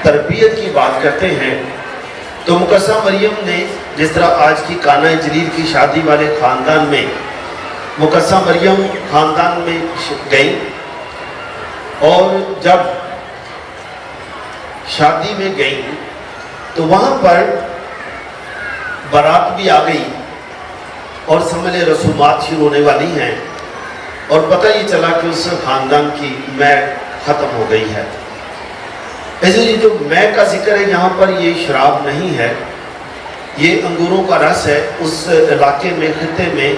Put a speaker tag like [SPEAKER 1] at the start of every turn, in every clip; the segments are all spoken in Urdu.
[SPEAKER 1] تربیت کی بات کرتے ہیں تو مقدسہ مریم نے جس طرح آج کی کانا جلیل کی شادی والے خاندان میں مقدسہ مریم خاندان میں گئیں، اور جب شادی میں گئیں تو وہاں پر بارات بھی آ گئی اور سمجھ لے رسومات شروع ہونے والی ہیں، اور پتہ یہ چلا کہ اس خاندان کی مے ختم ہو گئی ہے۔ یہ جو مے کا ذکر ہے یہاں پر یہ شراب نہیں ہے، یہ انگوروں کا رس ہے۔ اس علاقے میں خطے میں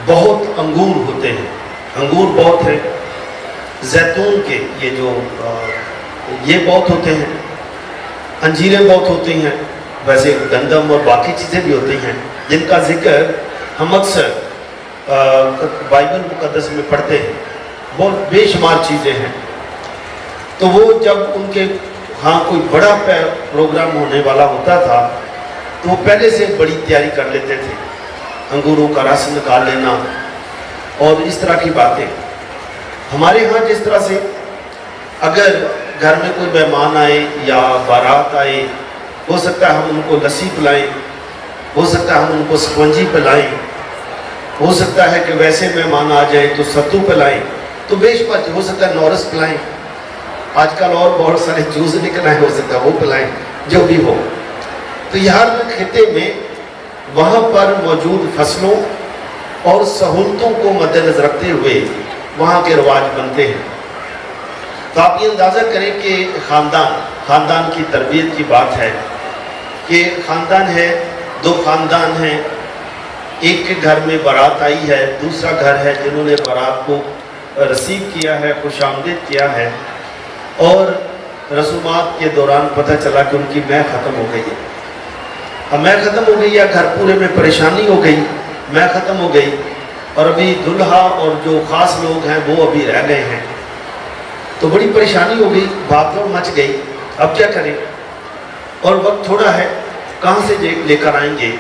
[SPEAKER 1] بہت انگور ہوتے ہیں، انگور بہت ہیں، زیتون کے یہ بہت ہوتے ہیں، انجیریں بہت ہوتی ہیں، ویسے گندم اور باقی چیزیں بھی ہوتی ہیں جن کا ذکر ہم اکثر بائبل مقدس میں پڑھتے ہیں، بہت بے شمار چیزیں ہیں۔ تو وہ جب ان کے ہاں کوئی بڑا پروگرام ہونے والا ہوتا تھا تو وہ پہلے سے بڑی تیاری کر لیتے تھے، انگوروں کا رس نکال لینا اور اس طرح کی باتیں۔ ہمارے ہاں جس طرح سے اگر گھر میں کوئی مہمان آئے یا بارات آئے، ہو سکتا ہے ہم ان کو لسی پلائیں، ہو سکتا ہے ہم ان کو سپنجی پلائیں، ہو سکتا ہے کہ ویسے مہمان آ جائیں تو ستو پلائیں، تو بے شمار ہو سکتا ہے نورس پلائیں، آج کل اور بہت سارے جوس نکل آئے، ہو سکتا ہے وہ پلائیں، جو بھی ہو۔ تو یہاں خطے میں وہاں پر موجود فصلوں اور سہولتوں کو مد نظر رکھتے ہوئے وہاں کے رواج بنتے ہیں۔ تو آپ یہ اندازہ کریں کہ خاندان کی تربیت کی بات ہے کہ خاندان ہے، دو خاندان ہیں، ایک کے گھر میں بارات آئی ہے، دوسرا گھر ہے جنہوں نے بارات کو رسیو کیا ہے، خوش آمدید کیا ہے، اور رسومات کے دوران پتہ چلا کہ ان کی مے ختم ہو گئی ہے۔ اب مے ختم ہو گئی یا گھر پورے میں پریشانی ہو گئی، مے ختم ہو گئی، اور ابھی دلہا اور جو خاص لوگ ہیں وہ ابھی رہ گئے ہیں، تو بڑی پریشانی ہو گئی، بھاگ دوڑ مچ گئی، اب کیا کریں، اور وقت تھوڑا ہے، کہاں سے لے کر آئیں گے۔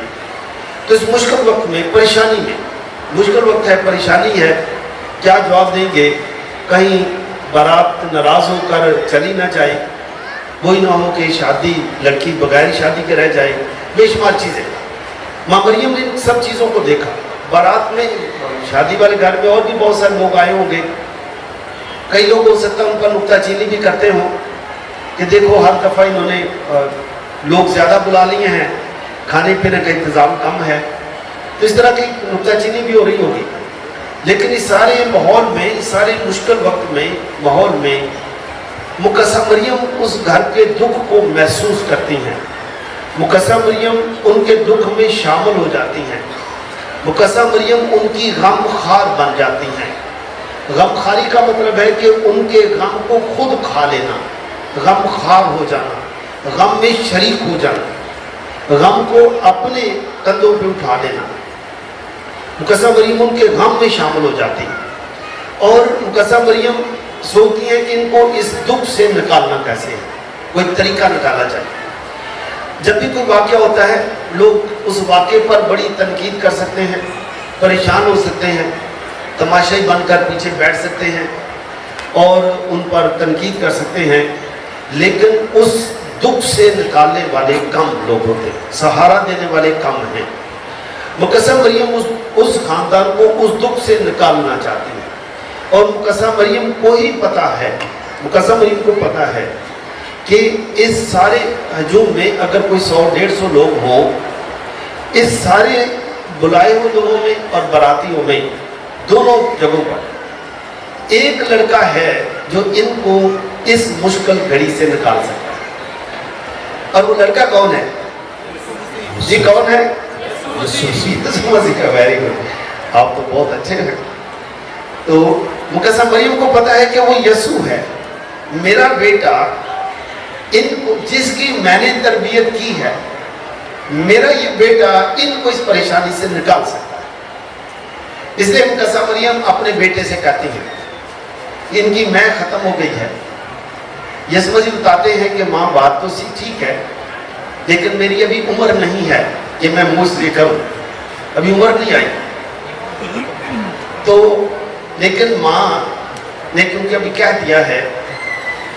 [SPEAKER 1] تو اس مشکل وقت میں، پریشانی میں، مشکل وقت ہے، پریشانی ہے، کیا جواب دیں گے؟ کہیں بارات ناراض ہو کر چلی نہ جائے، وہی نہ ہو کہ شادی لڑکی بغیر شادی کے رہ جائے، بے شمار چیزیں۔ ماں مریم نے سب چیزوں کو دیکھا۔ بارات میں شادی والے گھر میں اور بھی بہت سارے لوگ آئے ہوں گے، کئی لوگ ہو سکتا ہے ان پر نکتہ چینی بھی کرتے ہوں کہ دیکھو ہر دفعہ انہوں نے لوگ زیادہ بلا لیے ہیں، کھانے پینے کا انتظام کم ہے، تو اس طرح کی نکتہ چینی بھی ہو رہی ہوگی۔ لیکن اس سارے ماحول میں، اس سارے مشکل وقت میں، ماحول میں مقدسہ مریم اس گھر کے دکھ کو محسوس کرتی ہیں، مقدسہ مریم ان کے دکھ میں شامل ہو جاتی ہیں، مقدسہ مریم ان کی غم خار بن جاتی ہیں۔ غم خاری کا مطلب ہے کہ ان کے غم کو خود کھا لینا، غم خار ہو جانا، غم میں شریک ہو جانا، غم کو اپنے کندھوں پہ اٹھا لینا۔ مقدسہ مریم ان کے غم میں شامل ہو جاتی ہیں، اور مقدسہ مریم سوچتی ہیں کہ ان کو اس دکھ سے نکالنا کیسے ہے، کوئی طریقہ نکالا جائے۔ جب بھی کوئی واقعہ ہوتا ہے لوگ اس واقعے پر بڑی تنقید کر سکتے ہیں، پریشان ہو سکتے ہیں، تماشائی بن کر پیچھے بیٹھ سکتے ہیں اور ان پر تنقید کر سکتے ہیں، لیکن اس دکھ سے نکالنے والے کم لوگ ہوتے ہیں، سہارا دینے والے کم ہیں۔ مقدسہ مریم اس خاندان کو اس دکھ سے نکالنا چاہتی ہے، اور مقدسہ مریم کو ہی پتہ ہے، مقدسہ مریم کو پتہ ہے کہ اس سارے ہجوم میں اگر کوئی 100-150 لوگ ہوں، اس سارے بلائے ہوئے لوگوں میں اور براتیوں میں، دونوں جگہوں پر ایک لڑکا ہے جو ان کو اس مشکل گھڑی سے نکال سکتا ہے، اور وہ لڑکا کون ہے؟ جی کون ہے؟ ویری گڈ، آپ تو بہت اچھے ہیں۔ تو مقدسہ مریم کو پتا ہے کہ وہ یسوع ہے، میرا بیٹا، ان کو جس کی میں نے تربیت کی ہے، میرا یہ بیٹا ان کو اس پریشانی سے نکال سکتا ہے۔ اس لیے مقدسہ مریم اپنے بیٹے سے کہتی ہے ان کی مے ختم ہو گئی ہے۔ یسوع مسیح بتاتے ہیں کہ ماں بات تو ٹھیک ہے، لیکن میری ابھی عمر نہیں ہے کہ میں منہ لے کروں، ابھی عمر نہیں آئی۔ تو لیکن ماں نے کیونکہ ابھی کہہ دیا ہے